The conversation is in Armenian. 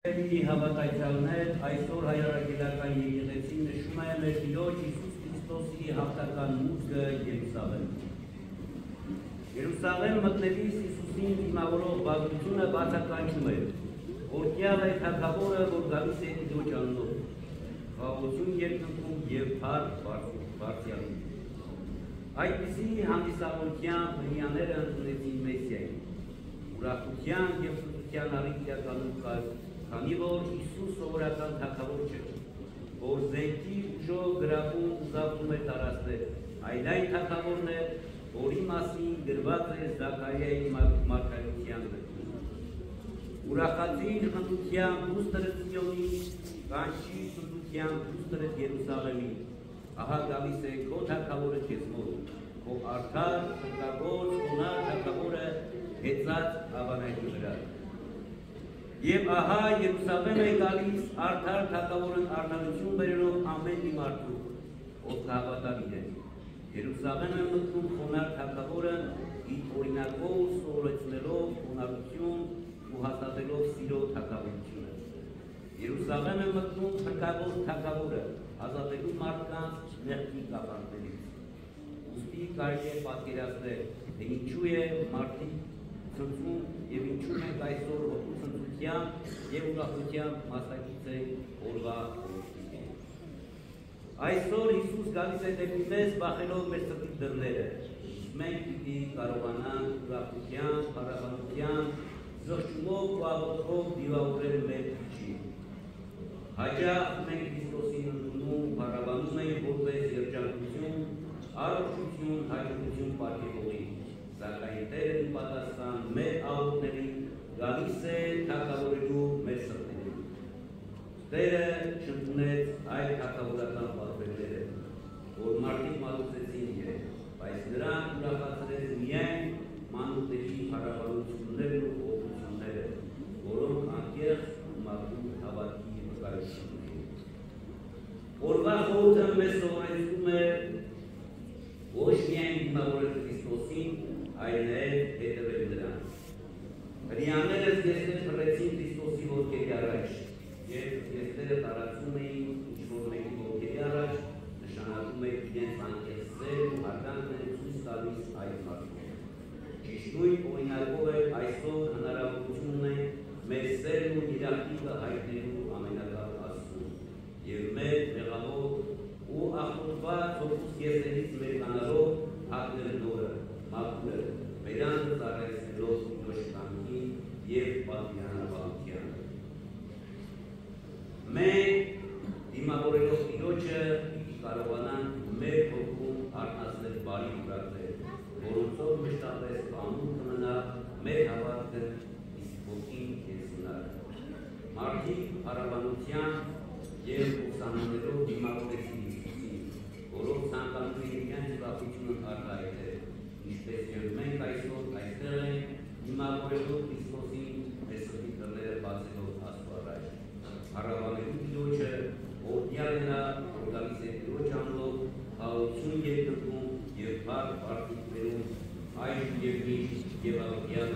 Հավատացյալներ այսօր հայրագիտական եկեղեցին նշում է մեր Տիրոջ Հիսուս Քրիստոսի հաղթական մուտքը Երուսաղեմ։ Երուսաղեմ մտնելիս Հիսուսին դիմավորող բազմությունը բացականչում է, օրհնյալ է թագավորը, որ գալիս է Տիրոջ անունով, խաղաղություն երկնքում և փառք բարձրանում։ Այդպիսի հանդիսավորությամբ հրեաները ընդունեցին Մեսիային, ուրախության և սրտության առիթ քանի որ Հիսուս սովորական թագավոր չէ, որ զենքի ուժով գրավում ու զավթում է տարածներ, այլ այն թագավորն է, որի մասին գրված է Զաքարիայի մարգարեության գրքում։ Ուրախացին խնդության դուստրը Սիոնի, կանչի սրտության դուստրը Երուսաղեմի, ահա գալիս է քո թագավորը քեզ մոտ, քո արդար, սրտագործ, խոնարհ թագավորը հեծած ավանայնի վրա։ Եվ ահա Երուսաղեմ է գալիս արդար թագավորն արդարություն բերելով ամեն մի մարդու, ով կհավատալին է։ Երուսաղեմ է մտնում խոնարհ թագավորը իր օրինակով սովորեցնելով խոնարհություն ու հաստատելով սիրո թագավորությունը։ Երուսաղեմ է մտնում փրկավոր թագավորը ազատելու մարդկանց մեղքի կապանքներից։ Ուստի կարելի է պատկերացնել, թե ինչու է մարդիկ ցնցում և ինչու մենք այսօր հոգու ցնծության և ուրախության մասնակից ենք օրվա օրհնին։ Այսօր Հիսուս գալիս է դեպի մեզ բախելով մեր սրտի դռները։ Մենք պիտի կարողանանք ուրախության, փառաբանության, զղջումով ու աղոթքով դիմավորել մեր Քիչին։ Հաճախ մենք Քրիստոսին ընդունում, փառաբանում ենք որպես երջանկություն, առողջություն, հաջողություն պարգևողի, սակայն Տերը պատասխան մեր աղոթքներին գալիս է թագավորելու մեր սրտերին։ Տերը չընդունեց այդ թագավորական պատվերները, որ մարդիկ մատուցեցին իրեն, բայց նրանք ուրախացրեց միայն մանուկների փառաբանություններն ու օրհնությունները, որոնք անկեղծ ու մաքուր հավատքի վկայությունն էին։ Օրվա խորհուրդը մեզ սովորեցնում է ոչ միայն դիմավորել Քրիստոսին, այլ նաև հետևել նրան։ Հրեաները զգեստներ փռեցին Քրիստոսի ոտքերի առաջ, և զգեստները տարածում էին ինչ-որ մեկի ոտքերի առաջ, նշանակում է իրենց անկեղծ սեր ու հարգանքն ցույց տալիս այդ մարդուն։ Ճիշտ նույն օրինակով է այսօր հնարավորություն ունենք մեր սերն ու երախտիկը հայտնելու ամենակալ Աստծուն, և մեր մեղավոր ու աղոթված հոգուս կեսերից մերկանալով հագնել նորը, մաքուրը, վերանքը ծառայեցնելով Տիրոջ կամքին և պատվիրանաբանությանը։ Մենք դիմավորելով Տիրոջը պիտի կարողանանք մեր հոգում արթնացնել բարի ուրախներ, որոնցով մշտապես պահում կմնա մեր հավատքը, իսկ ոգին կենսունարը։ Մարդիկ փառաբանության և ուսանանելով դիմավորեցին Հիսուսին, որով ցանկանում են իրենց ուրախությունն արտահայտել, ինչպես և մենք այսօր այստեղ ենք դիմավորելով Քրիստոսին մեր սրտի դռները բացելով Աստծու առաջ։ Փառաբանելու Տիրոջը, օրհնյալ է նա, որ գալիս է Տիրոջ անունով, խաղաղություն երկնքում և փառք բարձրացնում այժմ և միշտ և աղոթյալ